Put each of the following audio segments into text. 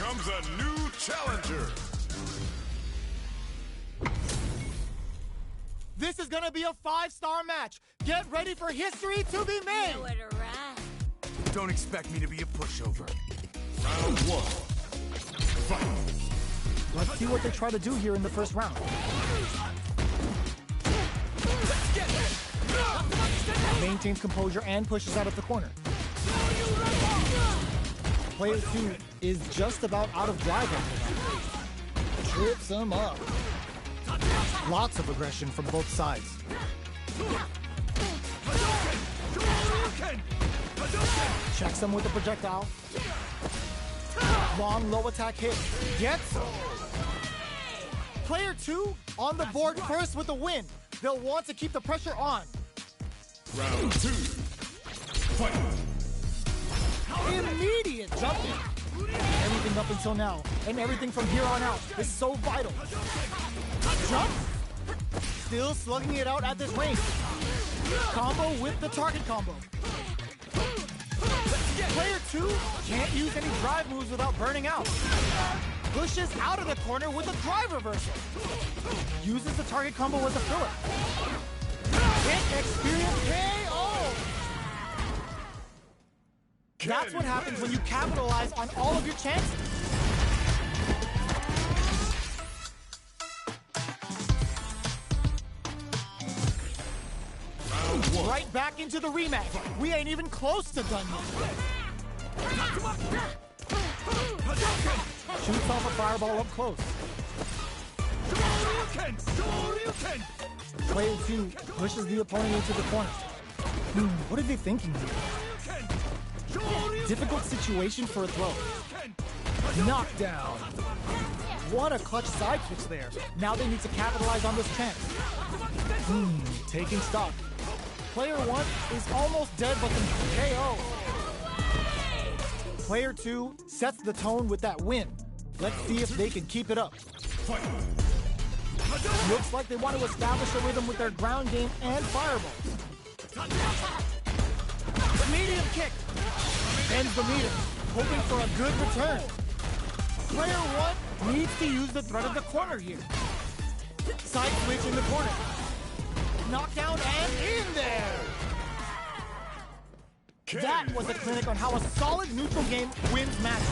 comes a new challenger. This is gonna be a 5-star match. Get ready for history to be made. Don't expect me to be a pushover. Round 1. Fight. Let's see what they try to do here in the first round. Maintains composure and pushes out of the corner. Player 2 is just about out of drive after that. Trips him up. Lots of aggression from both sides. Checks him with a projectile. Long low attack hit. Gets him. Player 2 on the board first with a win. They'll want to keep the pressure on. Round 2. Fight. Immediate jumping. Everything up until now, and everything from here on out is so vital. Jump. Still slugging it out at this range. Combo with the target combo. Player 2 can't use any drive moves without burning out. Pushes out of the corner with a drive reversal. Uses the target combo as a filler. Hit experience KO! That's what happens when you capitalize on all of your chances. Right back into the rematch. We ain't even close to done yet. Shoots off a fireball up close. Player 2 pushes the opponent into the corner. What are they thinking here? Difficult situation for a throw. Knockdown. What a clutch side switch there. Now they need to capitalize on this chance. Taking stock. Player 1 is almost dead but can KO. Player 2 sets the tone with that win. Let's see if they can keep it up. Looks like they want to establish a rhythm with their ground game and fireballs. Medium kick. Ends the meter, hoping for a good return. Player 1 needs to use the threat of the corner here. Side switch in the corner. Knockdown and in there! That was a clinic on how a solid neutral game wins matches.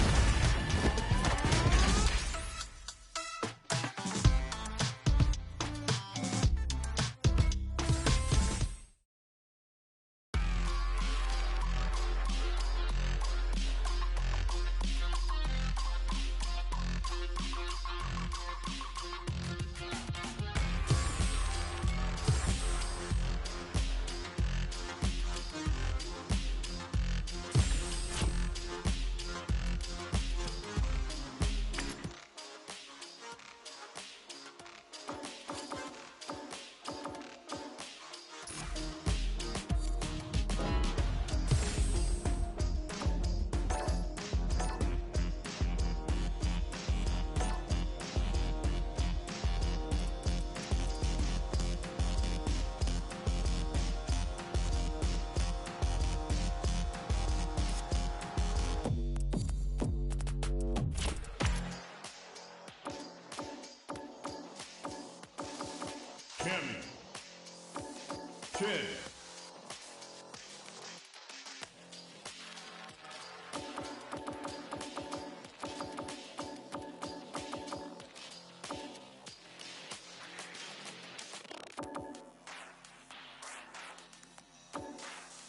Chin.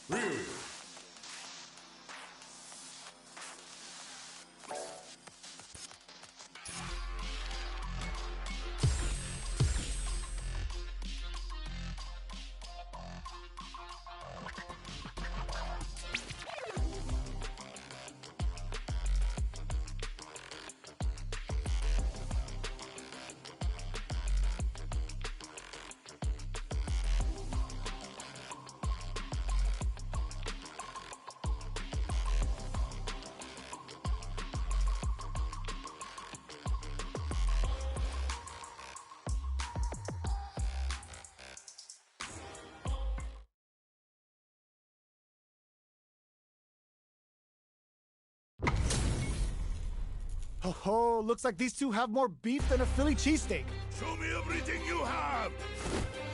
Ryu. Ho ho, looks like these two have more beef than a Philly cheesesteak. Show me everything you have!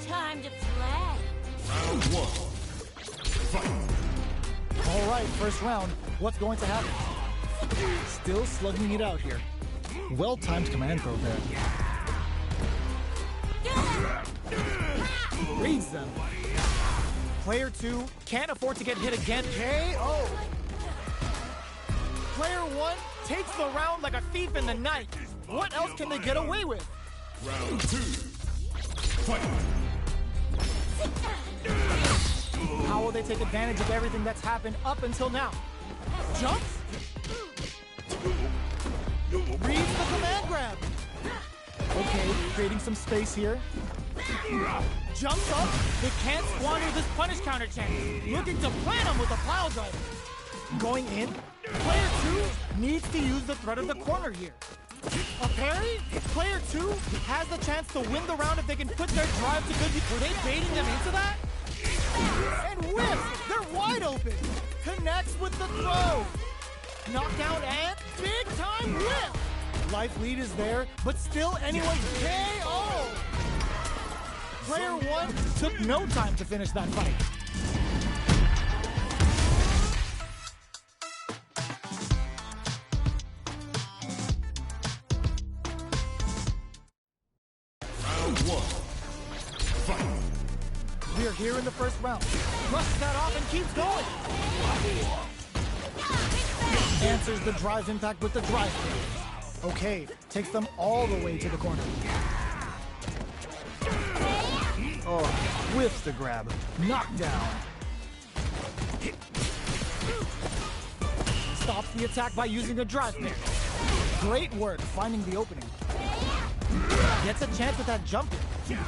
Time to play. Round one. Fight. All right, first round. What's going to happen? Still slugging it out here. Well-timed command throw there. Reads them. Player 2 can't afford to get hit again. KO. Player 1 takes the round like a thief in the night. What else can they get away with? Round two. Fight. How will they take advantage of everything that's happened up until now? Jumps? Reads the command grab. Okay, creating some space here. Jumps up. They can't squander this punish counter chance. Looking to plant him with a pile driver. Going in. Player 2 needs to use the threat of the corner here. A parry? Player 2 has the chance to win the round if they can put their drive to good use. Were they baiting them into that? And whips! They're wide open! Connects with the throw! Knockdown and big time whip! Life lead is there, but still anyone's KO! Player 1 took no time to finish that fight. Round one. Fight. We're here in the first round. Brushes that off and keeps going. Answers the drive impact with the drive kick. Okay, takes them all the way to the corner. Oh, whiffs the grab. Knockdown. Stops the attack by using a drive kick. Great work finding the opening. Gets a chance with that jump in.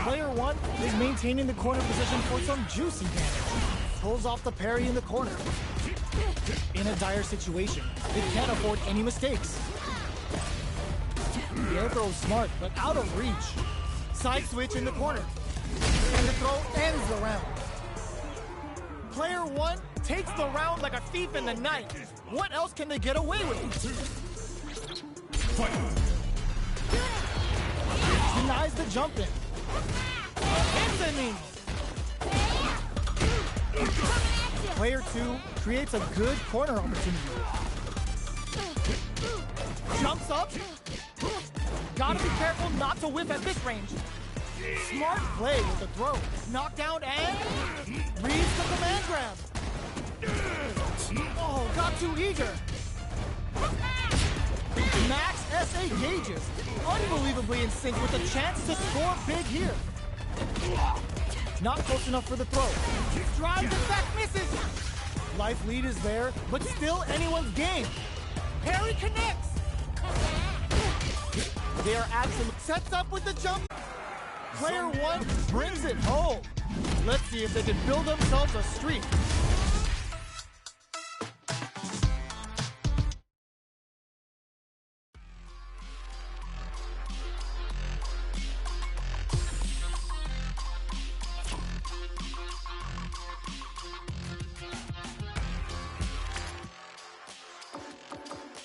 Player 1 is maintaining the corner position for some juicy damage. Pulls off the parry in the corner. In a dire situation, they can't afford any mistakes. The air throw is smart, but out of reach. Side switch in the corner. And the throw ends the round. Player 1 takes the round like a thief in the night. What else can they get away with? Fight. Denies the jump in. Infinite. Player 2 creates a good corner opportunity. Jumps up. Gotta be careful not to whip at this range. Smart play with the throw. Knockdown and reads the command grab. Oh, got too eager. Max SA gauges. Unbelievably in sync with a chance to score big here. Not close enough for the throw. Drives and back misses. Life lead is there, but still anyone's game. Parry connects. They are absolute. Sets up with the jump. Player 1 brings it home. Let's see if they can build themselves a streak.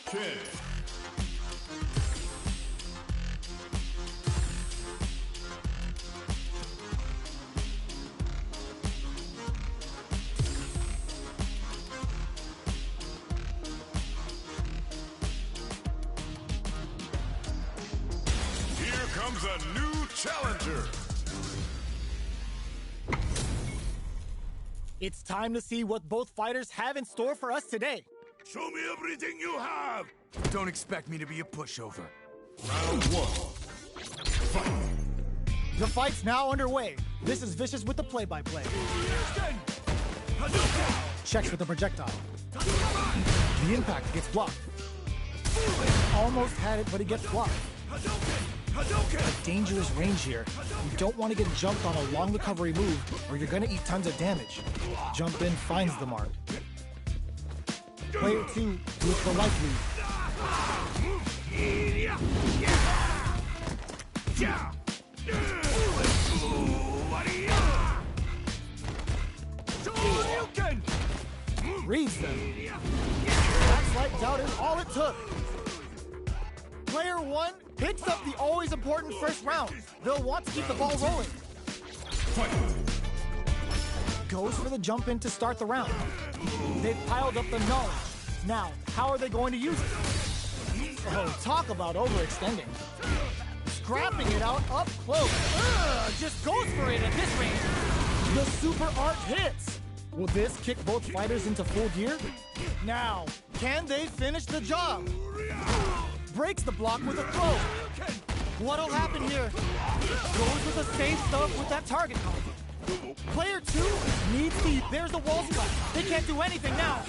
Chin. Here comes a new challenger. It's time to see what both fighters have in store for us today. Show me everything you have! Don't expect me to be a pushover. Round one. Fight. The fight's now underway. This is Vicious with the play-by-play. Checks with the projectile. The impact gets blocked. Almost had it, but it gets blocked. A dangerous range here. You don't want to get jumped on a long recovery move, or you're going to eat tons of damage. Jump in finds the mark. Player 2 with the life lead. Reads them. That's slight doubt is all it took. Player one picks up the always important first round. They'll want to keep the ball rolling. Fight! Goes for the jump in to start the round. They've piled up the knowledge. Now, how are they going to use it? Oh, talk about overextending. Scrapping it out up close. Just goes for it at this range. The super art hits. Will this kick both fighters into full gear? Now, can they finish the job? Breaks the block with a throw. What'll happen here? Goes with the safe stuff with that target combo. Player two needs to... There's the wall splat. They can't do anything now.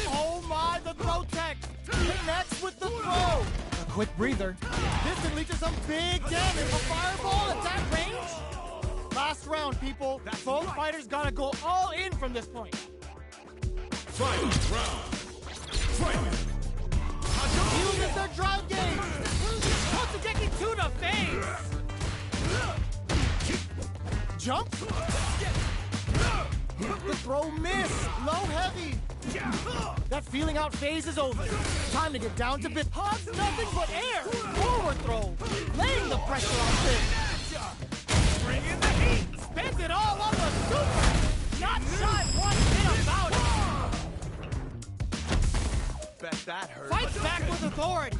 Oh my, the throw tech. Connects with the throw. A quick breather. This can lead to some big damage. A fireball at that range? Last round, people. Both fighters gotta go all in from this point. Final round! Fight! Uses their drive game. Totsugeki to the face. Jump. The throw miss. Low heavy. That feeling out phase is over. Time to get down to bit. Hogs nothing but air. Forward throw. Laying the pressure on Finn. Bring in the heat. Spends it all on the super. Not shy one bit about it. Bet that hurt. Fights back with authority.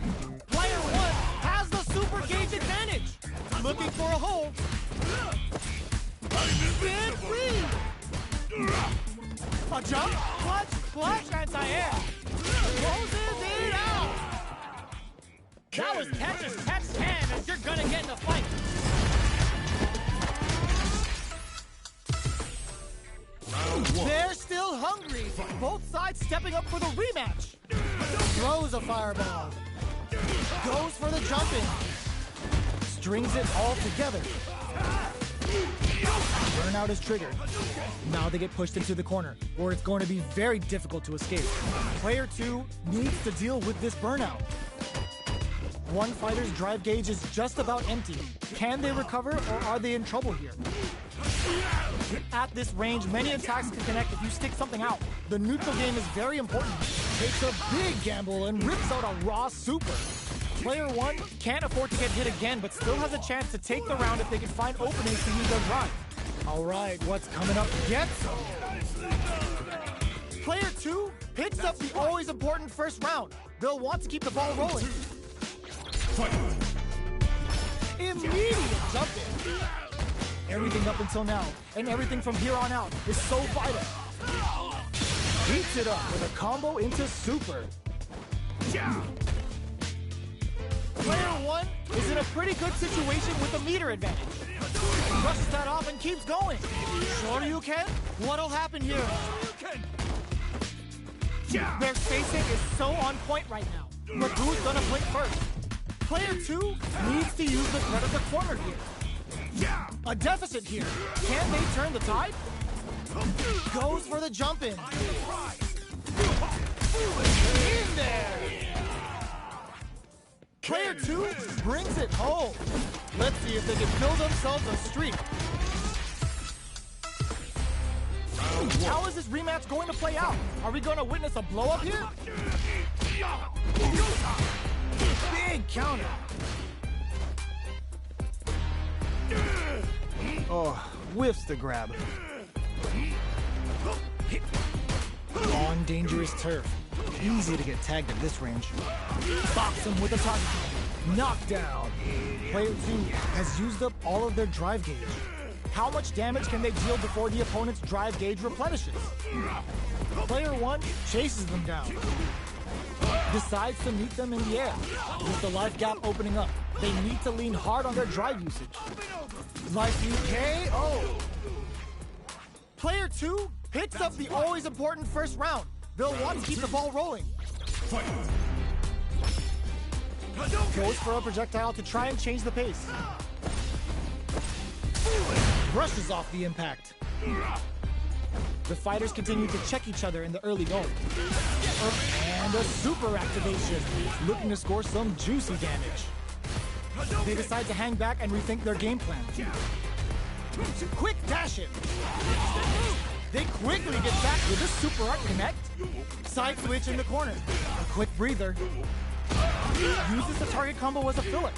Player one has the super gauge advantage. Looking for a hole. Spin free. A jump. Clutch anti-air. Closes it out. That was catch as catch can, and you're gonna get in a fight. Round one! They're still hungry. Both sides stepping up for the rematch. Throws a fireball. Goes for the jump in. Strings it all together. Burnout is triggered. Now they get pushed into the corner, where it's going to be very difficult to escape. Player two needs to deal with this burnout. One fighter's drive gauge is just about empty. Can they recover, or are they in trouble here? At this range, many attacks can connect if you stick something out. The neutral game is very important. Takes a big gamble and rips out a raw super. Player one can't afford to get hit again, but still has a chance to take the round if they can find openings to use their drive. All right, what's coming up gets them. Player two picks up the always important first round. They'll want to keep the ball rolling. Fight! Immediate jump in. Everything up until now, and everything from here on out, is so vital. Heats it up with a combo into super. Player one is in a pretty good situation with a meter advantage. Brushes that off and keeps going. Shoryuken? What'll happen here? Their spacing is so on point right now. But who's gonna blink first? Player two needs to use the threat of the corner here. A deficit here. Can they turn the tide? Goes for the jump in. In there. Player two brings it home. Let's see if they can build themselves a streak. How is this rematch going to play out? Are we going to witness a blow up here? Big counter. Oh, whiffs the grab. On dangerous turf. Easy to get tagged at this range. Box him with a target. Knockdown. Player two has used up all of their drive gauge. How much damage can they deal before the opponent's drive gauge replenishes? Player one chases them down. Decides to meet them in the air. With the life gap opening up, they need to lean hard on their drive usage. Life UKO. Player two picks up the always important first round. They'll want to keep the ball rolling. Fight! Goes for a projectile to try and change the pace. Brushes off the impact. The fighters continue to check each other in the early going. And a super activation, looking to score some juicy damage. They decide to hang back and rethink their game plan. Quick dash it. They quickly get back with a super art connect. Side switch in the corner. A quick breather. Uses the target combo as a filler.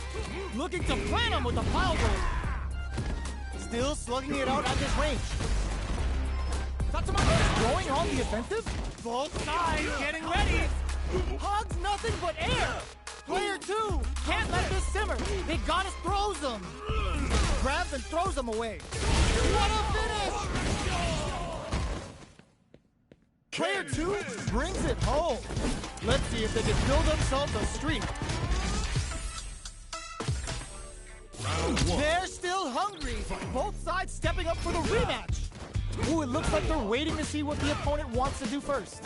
Looking to plant him with a pile driver. Still slugging it out at this range. Going on the offensive. Both sides getting ready. Hugs nothing but air. Player 2 can't let this simmer. They gotta throws him. Grabs and throws him away. What a finish! Player 2 brings it home. Let's see if they can build themselves a streak. Round 1. They're still hungry. Both sides stepping up for the rematch. Ooh, it looks like they're waiting to see what the opponent wants to do first.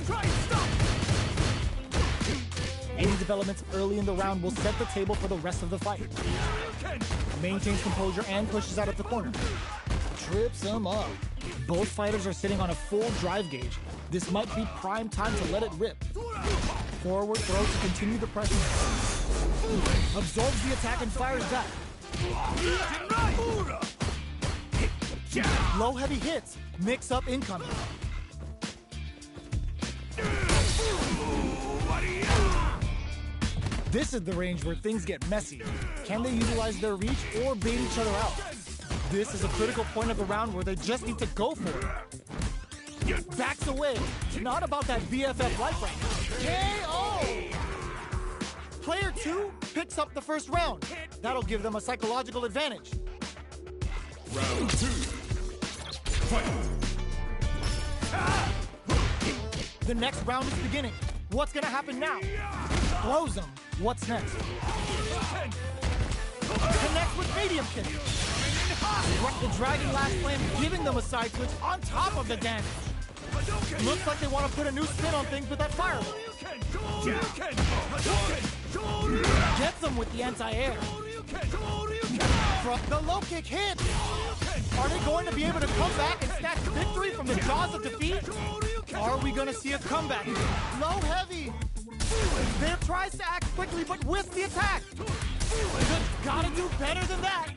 Try and stop! Any developments early in the round will set the table for the rest of the fight. Maintains composure and pushes out of the corner. Trips him up. Both fighters are sitting on a full drive gauge. This might be prime time to let it rip. Forward throw to continue the pressure. Absorbs the attack and fires back. Low heavy hits. Mix up incoming. This is the range where things get messy. Can they utilize their reach or bait each other out? This is a critical point of the round where they just need to go for it. Backs away. Not about that BFF life right now. KO! Player 2 picks up the first round. That'll give them a psychological advantage. Round 2. Fight. The next round is beginning. What's gonna happen now? Throws him. What's next? Connects with medium kick. The Dragon Last Flame giving them a side switch on top of the damage. Looks like they want to put a new spin on things with that fireball. Gets them with the anti-air. The low kick hits. Are they going to be able to come back and snatch victory from the jaws of defeat? Are we going to see a comeback? Low heavy. They tries to act quickly, but whiffs the attack. Gotta do better than that.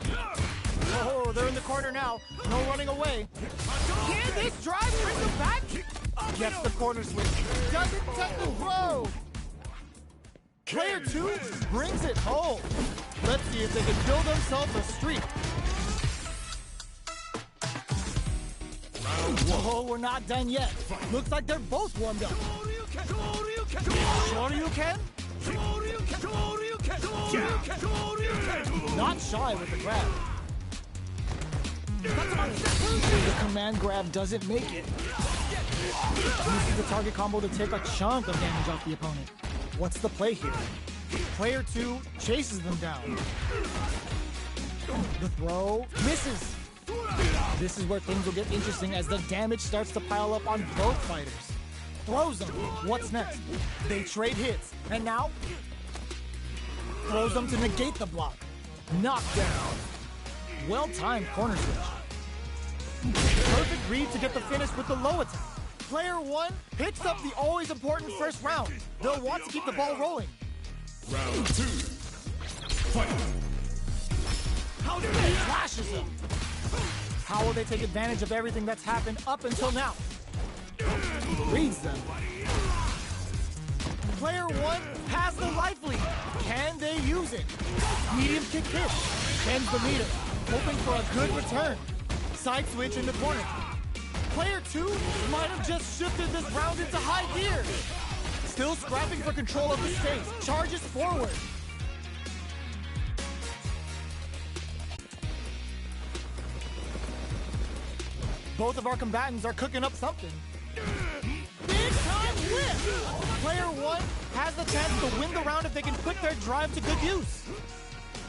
Oh, they're in the corner now. No running away. Can this drive bring them back? Gets the corner switch. Doesn't take the throw. Player 2 brings it home. Let's see if they can build themselves a streak. Oh, we're not done yet. Looks like they're both warmed up. Shoryuken? Not shy with the grab. The command grab doesn't make it. Uses the target combo to take a chunk of damage off the opponent. What's the play here? Player 2 chases them down. The throw misses. This is where things will get interesting as the damage starts to pile up on both fighters. Throws them. What's next? They trade hits. And now? Throws them to negate the block. Knockdown. Well-timed corner switch. Perfect read to get the finish with the low attack. Player 1 picks up the always important first round. They'll want to keep the ball rolling. Round 2. Fight. How do they flashes him? How will they take advantage of everything that's happened up until now? Reads them. Player 1 has the life lead. Can they use it? Medium kick hit. Bends the meter. Hoping for a good return. Side switch in the corner. Player 2 might have just shifted this round into high gear. Still scrapping for control of the stage. Charges forward. Both of our combatants are cooking up something. Big time whip! Player 1 has the chance to win the round if they can put their drive to good use.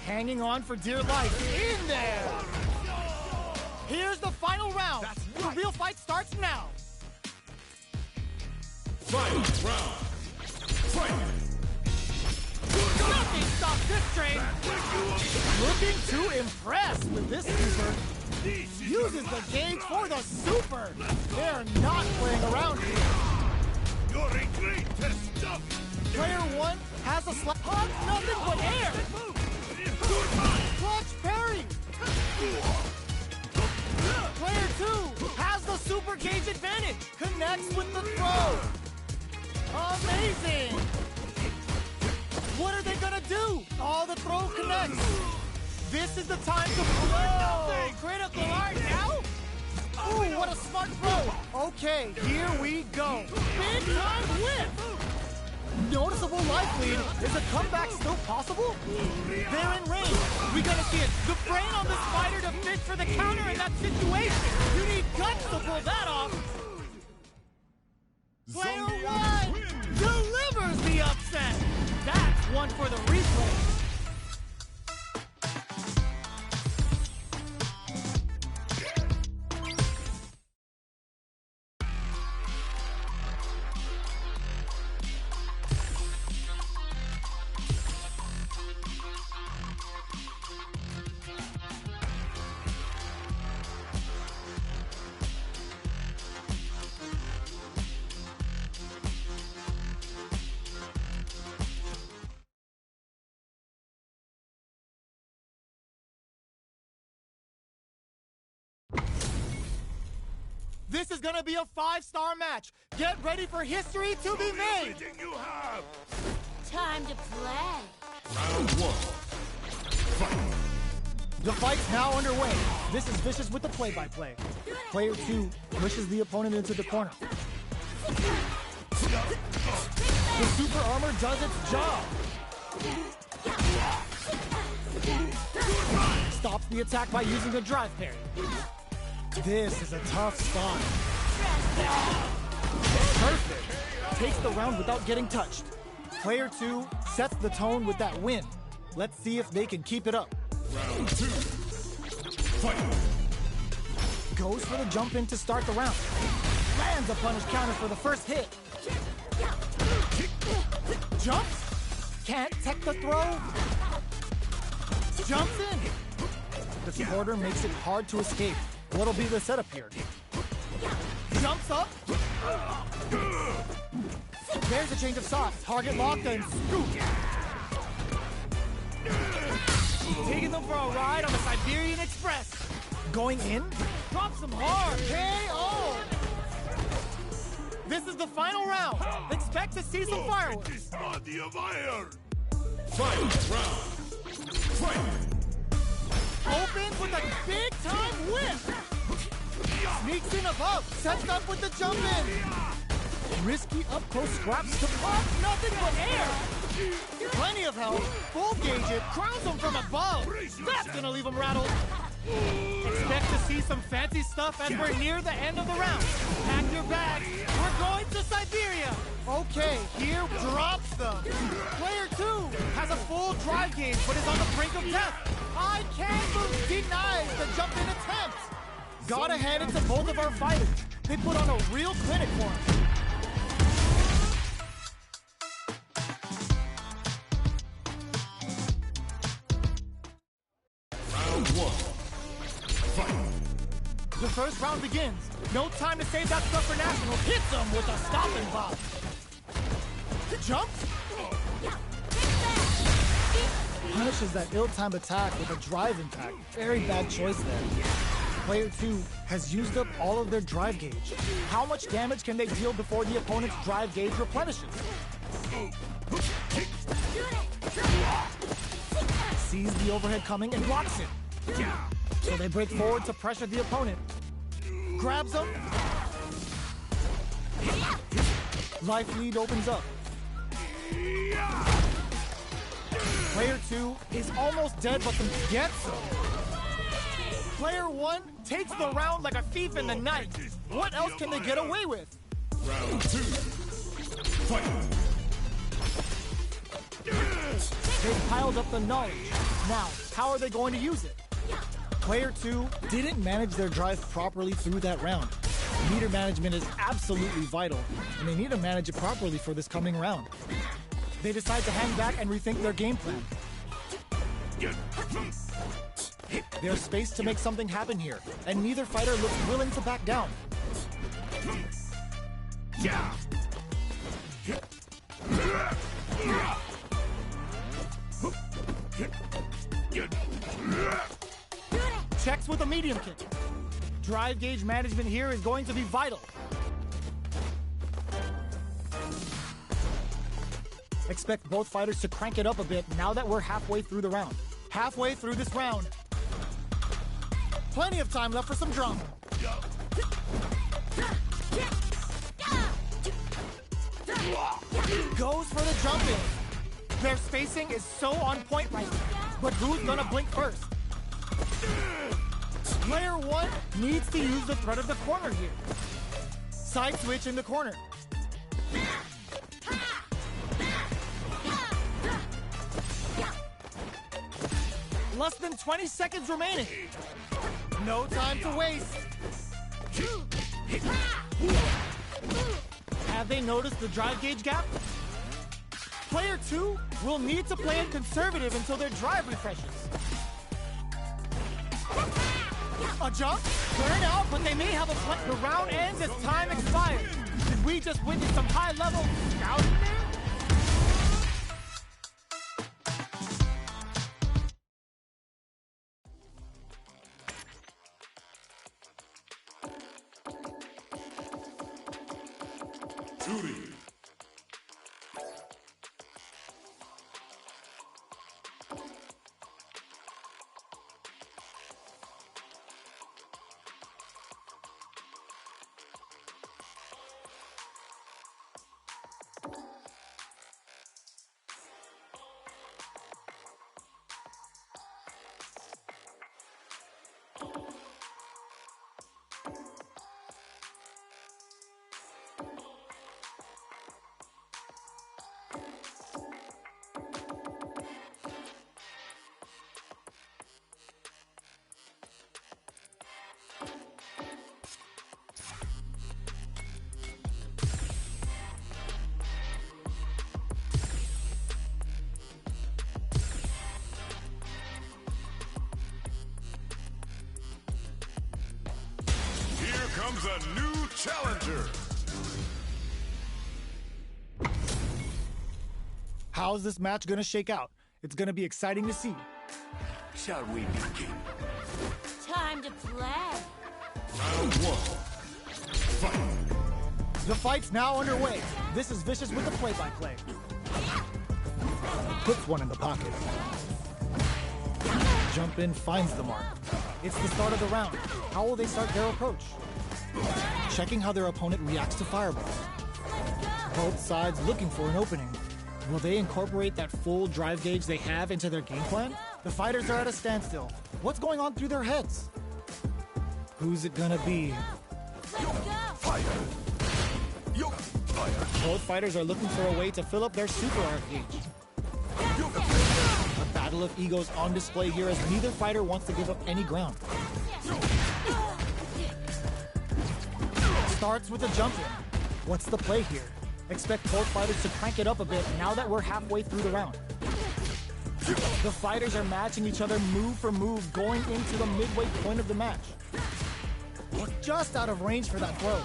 Hanging on for dear life. In there! Here's the final round. The real fight starts now. Final round. Fight. Nothing stops this train. Looking to impress with this super. Uses the gauge for the super. They're not playing around here. You're a great stuff. Player 1 has a slap. Hugs nothing but air. Clutch parry. Player 2 has the super. power gauge advantage. Connects with the throw. Amazing. What are they gonna do? Oh, the throw connects. This is the time to blow. Critical art now? Ooh, what a smart throw. Okay, here we go. Big time whip. Noticeable life lead. Is a comeback still possible? They're in range. We gotta see it. The brain on the spider to fit for the counter in that situation. You need guts to pull that off. Player one delivers the upset. That's one for the replay. This is gonna be a 5-star match. Get ready for history to be made. Everything you have. Time to play. Round one. Fight. The fight's now underway. This is Vicious with the play-by-play. Player 2 pushes the opponent into the corner. The super armor does its job. Stops the attack by using a drive parry. This is a tough spot. Perfect. Takes the round without getting touched. Player 2 sets the tone with that win. Let's see if they can keep it up. Round two. Fight. Goes for the jump in to start the round. Lands a punish counter for the first hit. Jumps. Can't tech the throw. Jumps in. The supporter makes it hard to escape. What'll be the setup here? Jumps up. There's a change of shots. Target locked and scoop. Taking them for a ride on the Siberian Express. Going in. Drops them hard. KO. This is the final round. Expect to see some fireworks. This body of iron. Fight round. Fight. Opens with a big-time whip. Sneaks in above. Sets up with the jump in. Risky up-close scraps to pop. Nothing but air. Plenty of health. Full gauge it. Crowns them from above. That's gonna leave them rattled. Expect to see some fancy stuff as we're near the end of the round. Pack your bags. We're going to Siberia. Okay, here drops them. Player 2 has a full drive gauge but is on the brink of death. I can't move. Denies the jump in attempt. Gotta hand it to both of our fighters. They put on a real clinic for him. Round one. Fight. The first round begins. No time to save that stuff for National. Hits him with a stopping block. Jumps. Punishes that ill-timed attack with a drive impact. Very bad choice there. Player 2 has used up all of their drive gauge. How much damage can they deal before the opponent's drive gauge replenishes? Sees the overhead coming and blocks it. So they break forward to pressure the opponent. Grabs him. Life lead opens up. Player 2 is almost dead but gets him. Player 1 takes the round like a thief in the night. What else can they get away with? Round two. Fight. They've piled up the knowledge. Now, how are they going to use it? Player 2 didn't manage their drive properly through that round. Meter management is absolutely vital, and they need to manage it properly for this coming round. They decide to hang back and rethink their game plan. There's space to make something happen here, and neither fighter looks willing to back down. Checks with a medium kick. Drive gauge management here is going to be vital. Expect both fighters to crank it up a bit now that we're halfway through the round. Halfway through this round. Plenty of time left for some drama. Goes for the jump in. Their spacing is so on point right now. But who's gonna blink first? Player one needs to use the threat of the corner here. Side switch in the corner. Less than 20 seconds remaining. No time to waste. Have they noticed the drive gauge gap? Player two will need to play it conservative until their drive refreshes. A jump, burn out, but they may have a play. The round ends as time expires. Did we just witness some high-level scouting there? Duty. Comes a new challenger. How's this match gonna shake out? It's gonna be exciting to see. Shall we begin? Time to play. Round one. Fight. The fight's now underway. This is Vicious with the play-by-play. Puts one in the pocket. Jump in, finds the mark. It's the start of the round. How will they start their approach? Checking how their opponent reacts to fireballs. Both sides looking for an opening. Will they incorporate that full drive gauge they have into their game plan? The fighters are at a standstill. What's going on through their heads? Who's it gonna be? Fire! Yo! Fire! Both fighters are looking for a way to fill up their super art gauge. A battle of egos on display here as neither fighter wants to give up any ground. Starts with a jump in. What's the play here? Expect both fighters to crank it up a bit now that we're halfway through the round. The fighters are matching each other move for move going into the midway point of the match. Just out of range for that throw.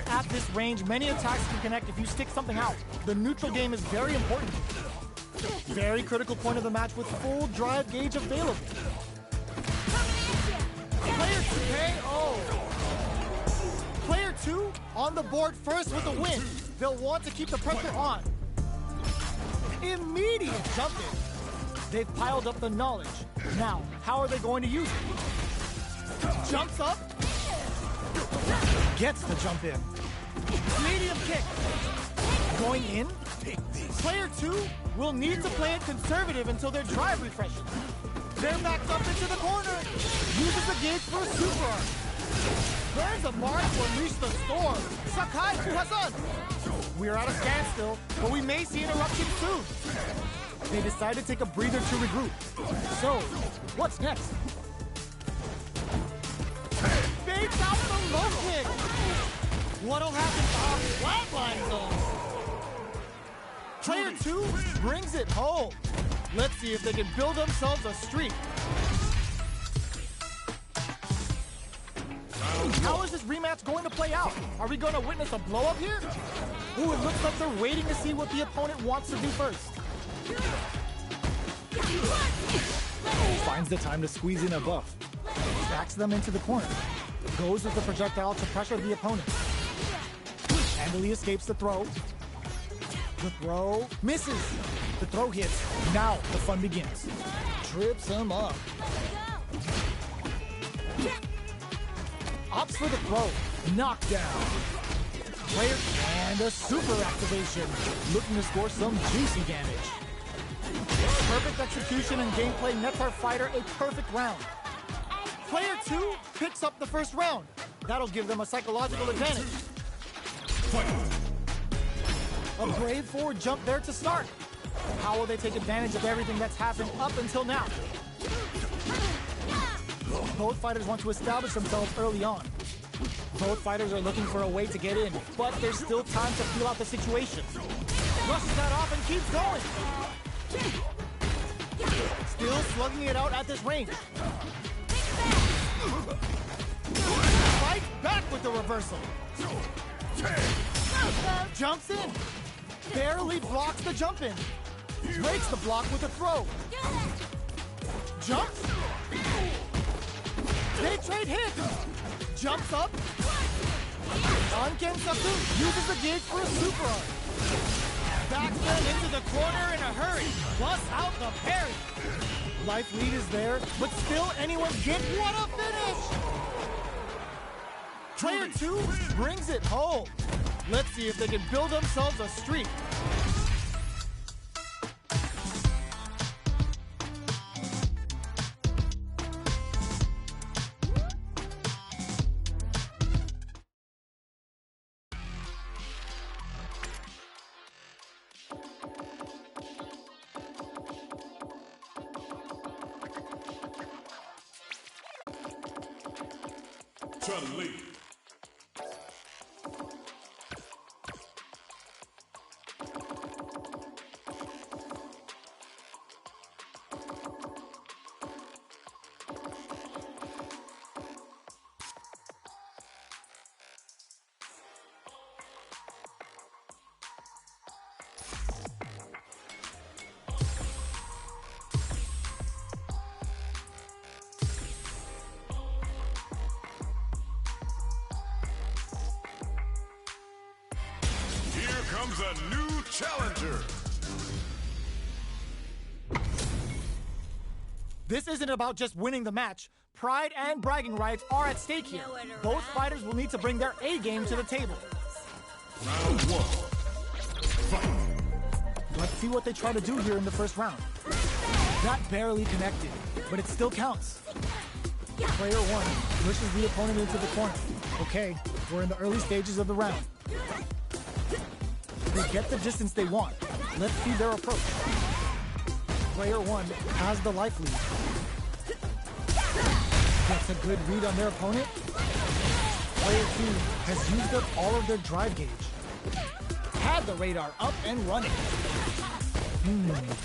At this range, many attacks can connect if you stick something out. The neutral game is very important. Very critical point of the match with full drive gauge available. Player 2 KO. Player 2 on the board first with a win. They'll want to keep the pressure on. Immediate jump in. They've piled up the knowledge. Now, how are they going to use it? Jumps up. Gets the jump in. Medium kick. Going in. Player 2 will need to play it conservative until their drive refreshes. They're backed up into the corner. Uses the gauge for a super arc. Burns a mark to unleash the storm. Sakai to Hassan. We're at a standstill, but we may see an eruption soon. They decide to take a breather to regroup. So, what's next? Fakes out the low kick. What'll happen to our flatline zone? Player 2 brings it home. Let's see if they can build themselves a streak. How is this rematch going to play out? Are we going to witness a blow-up here? Ooh, it looks like they're waiting to see what the opponent wants to do first. Finds the time to squeeze in a buff. backs them into the corner. Goes with the projectile to pressure the opponent. Handily escapes the throw. The throw misses. The throw hits. Now the fun begins. Trips him up. Opts for the throw. Knockdown. Player and a super activation. Looking to score some juicy damage. Perfect execution and gameplay nets our fighter a perfect round. Player 2 picks up the first round. That'll give them a psychological advantage. A brave forward jump there to start. How will they take advantage of everything that's happened up until now? Both fighters want to establish themselves early on. Both fighters are looking for a way to get in, but there's still time to feel out the situation. Brushes that off and keeps going. Still slugging it out at this range. Fight back with the reversal. Jumps in. Barely blocks the jump in. Breaks the block with a throw. Jumps. They trade hits. Jumps up. Ankensaku uses the gauge for a super arm. Backs them into the corner in a hurry. Plus out the parry. Life lead is there, but still anyone get what a finish! Player 2 brings it home. Let's see if they can build themselves a streak. Chun-Li. Comes a new challenger. This isn't about just winning the match. Pride and bragging rights are at stake here. Both fighters will need to bring their A game to the table. Round 1. Fight. Let's see what they try to do here in the first round. That barely connected, but it still counts. Player 1 pushes the opponent into the corner. Okay, we're in the early stages of the round. They get the distance they want. Let's see their approach. Player 1 has the life lead. Gets a good read on their opponent. Player 2 has used up all of their drive gauge. Had the radar up and running.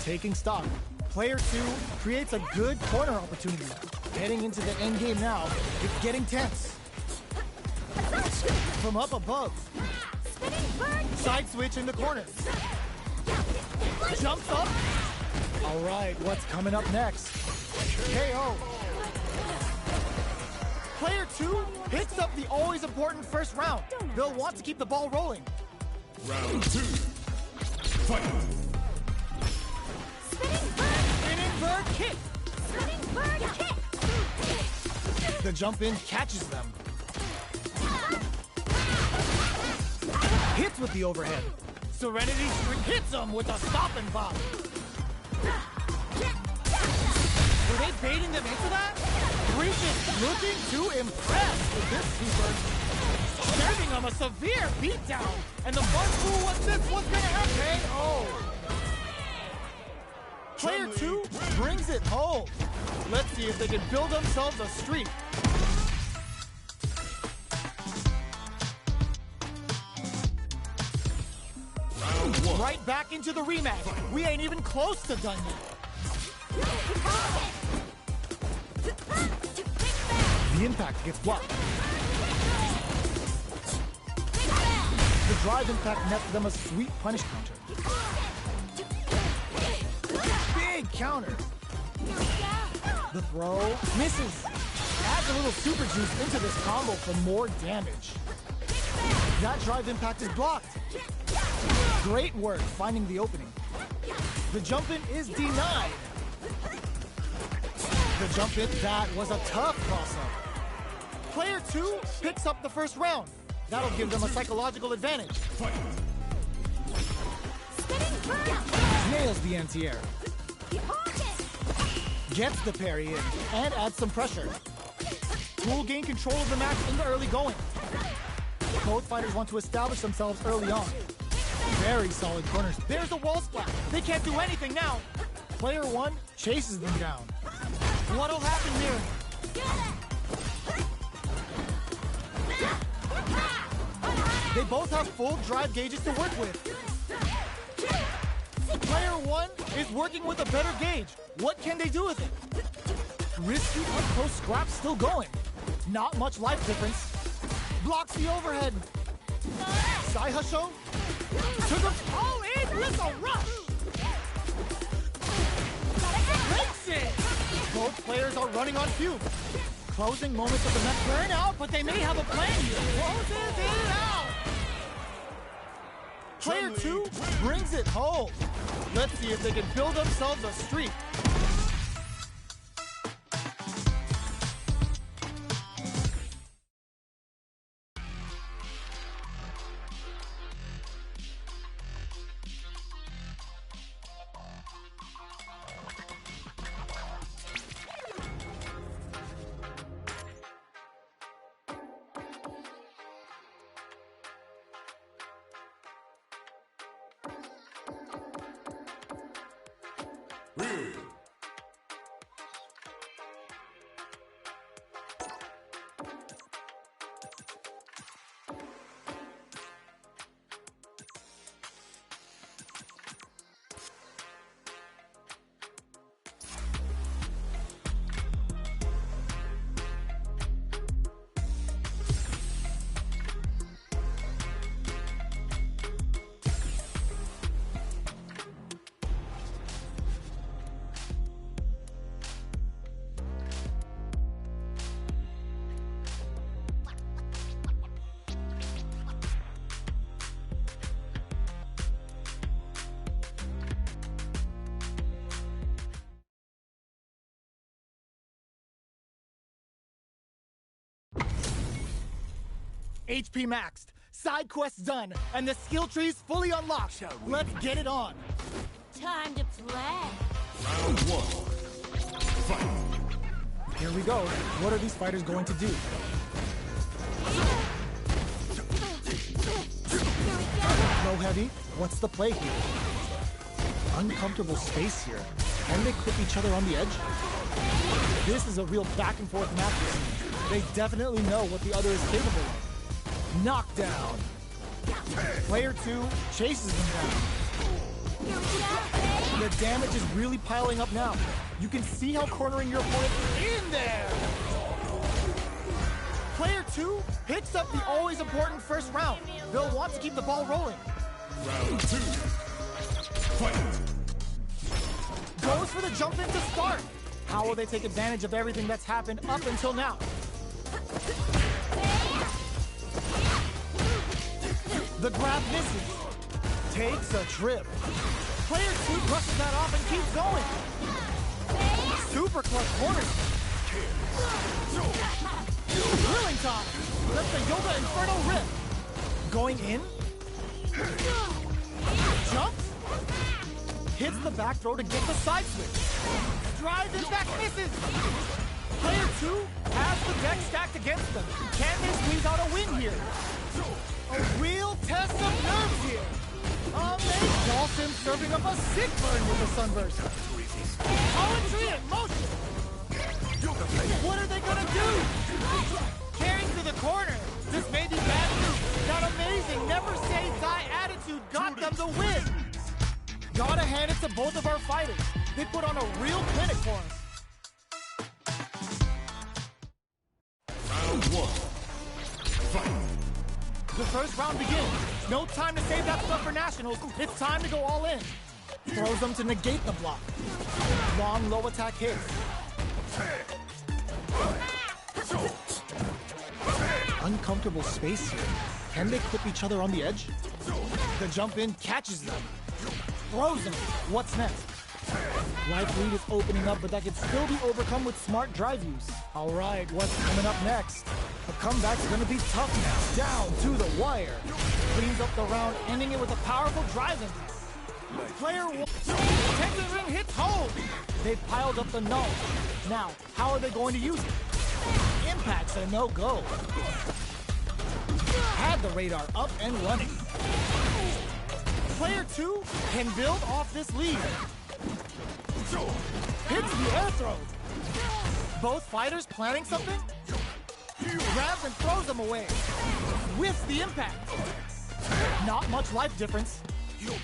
Taking stock. Player 2 creates a good corner opportunity. Heading into the end game now. It's getting tense. From up above. Side switch in the corner. Jumps up. All right, what's coming up next? KO. Player 2 picks up the always important first round. They'll want to keep the ball rolling. Round 2. Fight. Spinning bird kick. Spinning bird kick. The jump in catches them. Hits with the overhead. Serenity Streak hits him with a stop and pop. Were they baiting them into that? Regis looking to impress with this super. Giving them a severe beatdown. And the fun fool was this was gonna happen. Oh. Player 2 brings it home. Let's see if they can build themselves a streak. Right back into the rematch. We ain't even close to done yet. The impact gets blocked. The drive impact nets them a sweet punish counter. Big counter. The throw misses. adds a little super juice into this combo for more damage. That drive impact is blocked. Great work finding the opening. The jump in is denied. The jump in, that was a tough cross-up. Player 2 picks up the first round. That'll give them a psychological advantage. Nails the anti-air. Gets the parry in and adds some pressure. Will gain control of the match in the early going. Both fighters want to establish themselves early on. Very solid corners. There's a wall splat. They can't do anything now. Player 1 chases them down. What'll happen here? They both have full drive gauges to work with. Player 1 is working with a better gauge. What can they do with it? Risky up-close scrap still going. Not much life difference. Blocks the overhead. Saihasho took him all in with a rush. Makes it. Both players are running on fumes. Closing moments of the match. Burn out, but they may have a plan here. Closes it out. Player 2 brings it home. Let's see if they can build themselves a streak. HP maxed, side quests done, and the skill tree's fully unlocked. Let's get it on. Time to play. Round 1. Fight. Here we go. What are these fighters going to do? Low heavy, what's the play here? Uncomfortable space here. Can they clip each other on the edge? This is a real back and forth match. They definitely know what the other is capable of. Knockdown. Player 2 chases them down. The damage is really piling up now. You can see how cornering your opponent in there. Player 2 picks up the always important first round. They'll want to keep the ball rolling. Round 2. Fight. Goes for the jump in to start. How will they take advantage of everything that's happened up until now? The grab misses. Takes a trip. Player 2 brushes that off and keeps going. Super clutch corners. Drilling top. That's the Yoga Inferno rip. Going in. Jumps. Hits the back throw to get the side switch. Drives and back misses. Player 2 has the deck stacked against them. Can they squeeze out a win here? A real test of nerves here. Amazing. Dawson serving up a sick burn with the sunburst. Poetry in motion. What are they gonna do? Carrying to the corner. This may be bad news. That amazing, never say die attitude got them the win. Gotta hand it to both of our fighters. They put on a real clinic for us. Round 1. Fight. The first round begins. No time to save that stuff for nationals. It's time to go all in. Throws them to negate the block. Long low attack hits. Uncomfortable space here. Can they clip each other on the edge? The jump in catches them. Throws them. What's next? Life lead is opening up, but that can still be overcome with smart drive use. All right, what's coming up next? The comeback's gonna be tough now. Down to the wire. Cleans up the round, ending it with a powerful drive impact. Player 1. Texas ring hits home. They've piled up the null. Now, how are they going to use it? Impact's a no-go. Had the radar up and running. Player 2 can build off this lead. Hits the air throw. Both fighters planning something? Grabs and throws them away. Whiffs the impact. Not much life difference.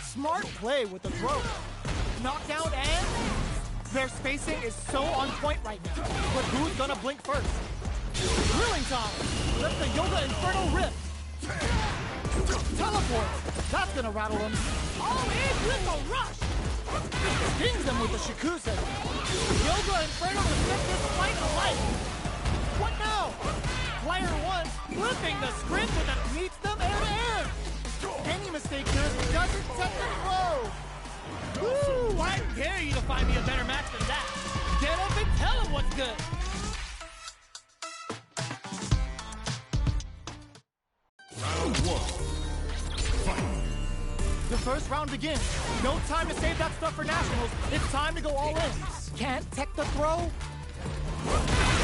Smart play with the throw. Knockdown and their spacing is so on point right now. But who's gonna blink first? Grilling time. Let the Yoga Inferno rip. Teleport. That's gonna rattle them. All in with a rush. Stings them with the Shikusen. Yoga Inferno to set this fight alight. What now? Player 1 flipping the script and it meets them air to air. Any mistake here doesn't set the throw. Woo! I dare you to find me a better match than that. Get up and tell him what's good. Round 1. Fight. The first round begins. No time to save that stuff for nationals. It's time to go all in. Can't tech the throw.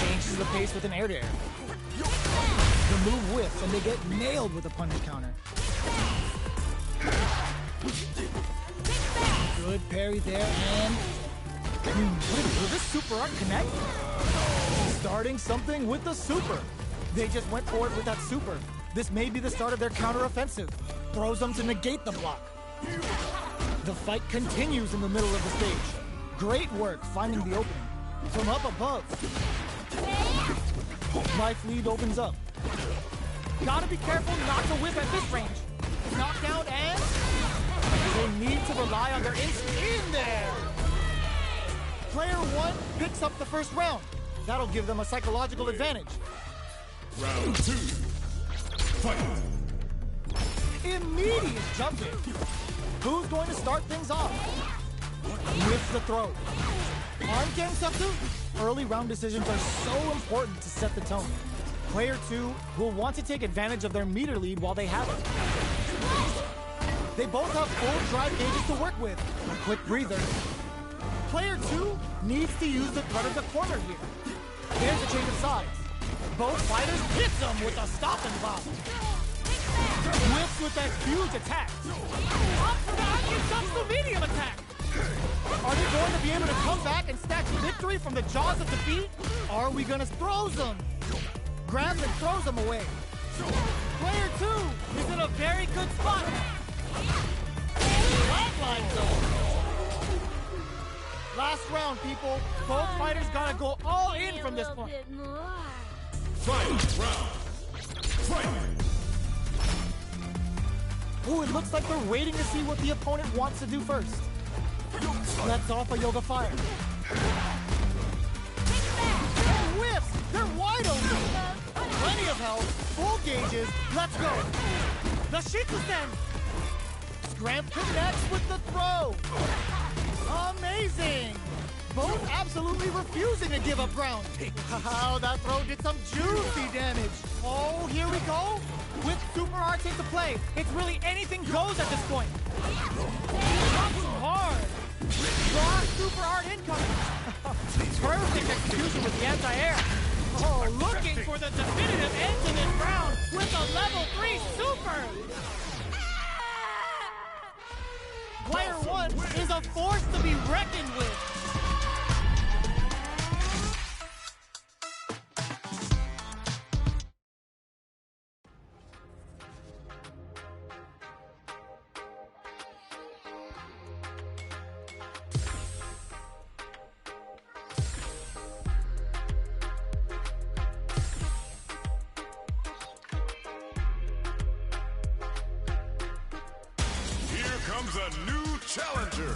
Changes the pace with an air-to-air. The move whiffs and they get nailed with a punish counter. Good parry there and... will this super art connect? Starting something with the super. They just went for it with that super. This may be the start of their counter-offensive. Throws them to negate the block. The fight continues in the middle of the stage. Great work finding the opening. From up above. Life lead opens up. Gotta be careful not to whip at this range. Knockdown and... they need to rely on their instinct in there. Player 1 picks up the first round. That'll give them a psychological advantage. Round 2. Fight. Immediate jump in. Who's going to start things off? With the throw. On Gensatsu, early round decisions are so important to set the tone. Player 2 will want to take advantage of their meter lead while they have it. They both have full drive gauges to work with. A quick breather. Player 2 needs to use the threat of the corner here. There's a change of sides. Both fighters hit them with a stop and pop. Whiffs with that huge attack. Up for the Gensatsu medium attack. Are they going to be able to come back and snatch victory from the jaws of defeat? Are we going to throw them? Grabs and throws them away. Player 2 is in a very good spot. Flatline zone. Last round, people. Both fighters gotta go all in from this point. Fight. Round. Fight. Ooh, it looks like they're waiting to see what the opponent wants to do first. Lets off a Yoga Fire. And whiffs! They're wide open! Plenty of health, full gauges, let's go! The Shikusen! Scramp connects with the throw! Amazing! Both absolutely refusing to give up ground. Wow, that throw did some juicy damage. Oh, here we go. With super arts into play, it's really anything goes at this point. Drops hard. Raw super art incoming. Perfect execution with the anti-air. Oh, looking for the definitive end to this round with a level 3 super. Player 1 is a force to be reckoned with. Comes a new challenger.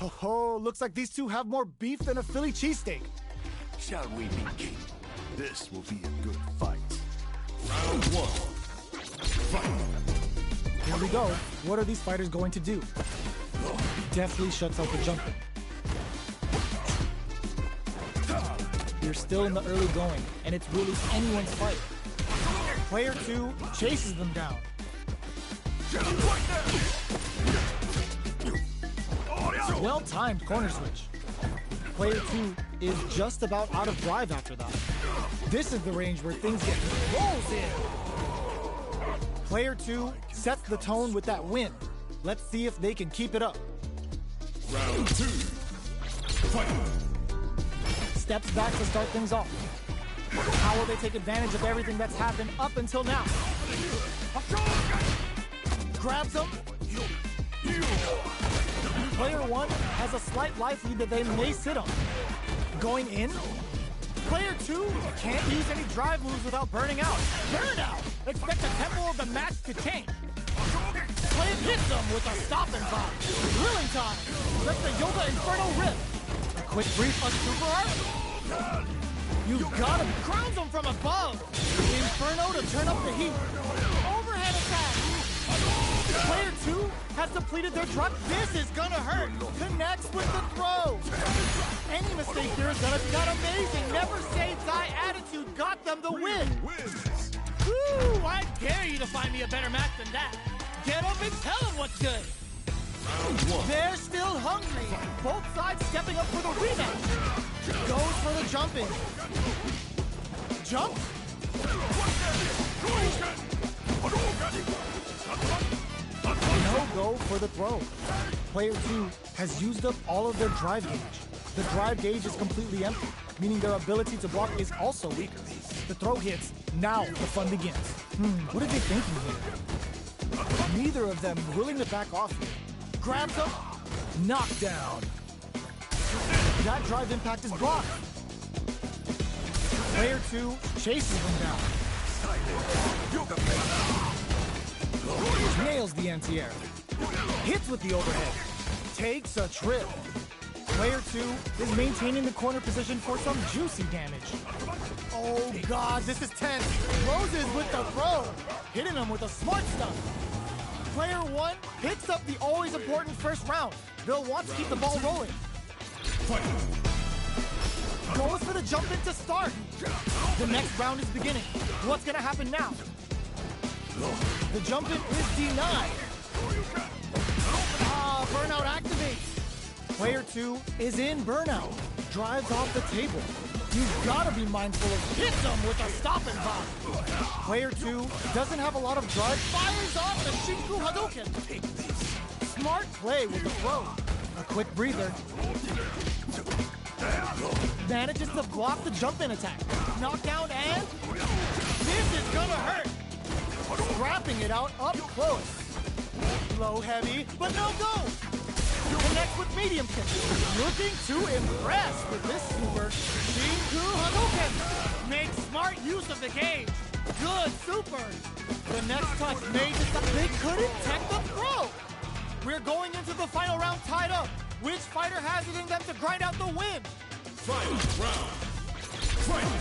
Oh, Oh, looks like these two have more beef than a Philly cheesesteak. Shall we begin? This will be a good fight. Round one. Fight. Here we go. What are these fighters going to do? Deftly shuts out the jumping. You're still in the early going, and it's really anyone's fight. Player 2 chases them down. Well-timed corner switch. Player 2 is just about out of drive after that. This is the range where things get rolls in. Player 2 sets the tone with that win. Let's see if they can keep it up. Round two. Fight. Steps back to start things off. How will they take advantage of everything that's happened up until now? Grabs them. Player 1 has a slight life lead that they may sit on. Going in. Player 2 can't use any drive moves without burning out. Burnout! Expect the tempo of the match to change. Player hits them with a stop and pop. Drilling time. Let the Yoga Inferno rip. A quick brief on super art. You've got him. Crowns him from above. Inferno to turn up the heat. Overhead attack. Player 2 has depleted their drop. This is gonna hurt. Connects with the throw. Any mistake here is gonna be not amazing. Never say die attitude got them the win. Woo! I dare you to find me a better match than that. Get up and tell them what's good. Round one. They're still hungry. Both sides stepping up for the rematch. Goes for the jumping. Jump. No go for the throw. Player 2 has used up all of their drive gauge. The drive gauge is completely empty, meaning their ability to block is also weaker. The throw hits. Now the fun begins. What are they thinking here? Neither of them willing to back off here. Grabs him. Knockdown. That drive impact is blocked. Player 2 chases them down. Nails the anti-air. Hits with the overhead. Takes a trip. Player 2 is maintaining the corner position for some juicy damage. Oh god, this is tense. Closes with the throw. Hitting him with a smart stuff. Player 1 picks up the always important first round. They'll want to keep the ball rolling. Goes for the jump in to start. The next round is beginning. What's gonna happen now? The jump in is denied. Burnout activates. Player 2 is in burnout. Drives off the table. You've gotta be mindful of hits them with a stop and pop. Player 2 doesn't have a lot of drive. Fires off the Shinku Hadouken. Smart play with the throw. A quick breather. Manages to block the jump-in attack. Knockdown and... This is gonna hurt. Scrapping it out up close. Low heavy, but no go. Connects with medium kick. Looking to impress with this super. Shinku Hadouken. Makes smart use of the gauge. Good super. The next touch made it. They couldn't tech the throw. We're going into the final round tied up. Which fighter has it in them to grind out the win? Final round. Fight.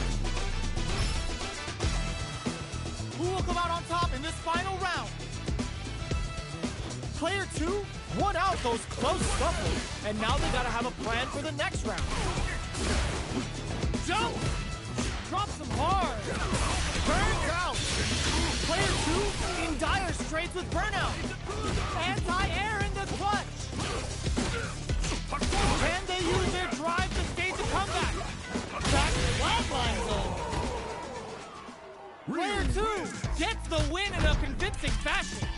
Who will come out on top in this final round? Player 2 won out those close scuffles, and now they gotta have a plan for the next round. Jump! Drops them hard. Burns out. Player 2 in dire straits with burnout. Anti-air in the clutch. Can they use their drive to stage a comeback? Back flatline zone. Player 2 gets the win in a convincing fashion.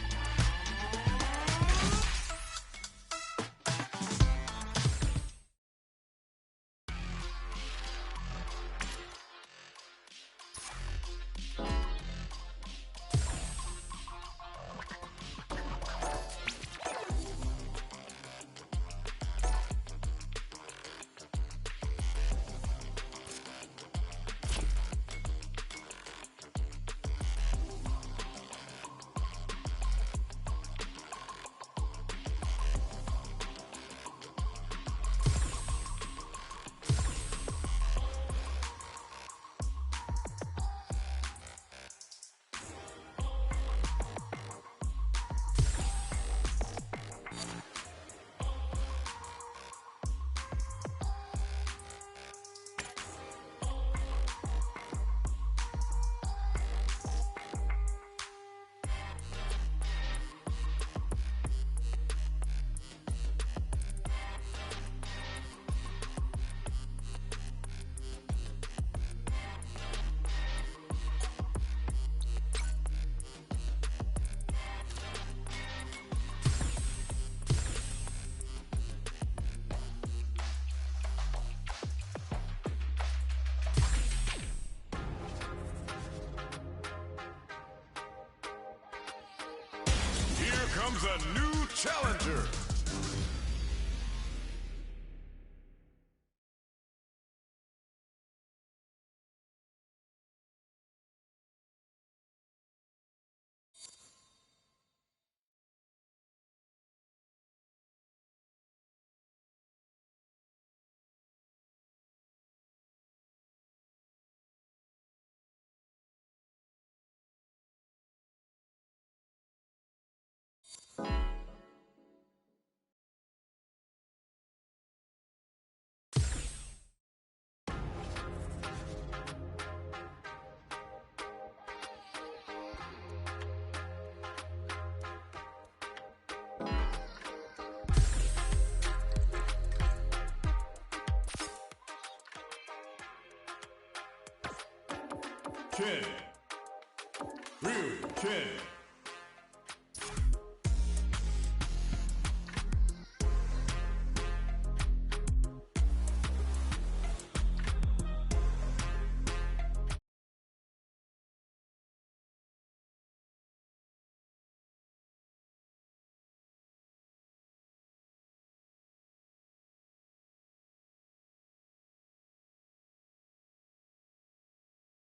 comes a new challenger. Ken. Ryu, Ken.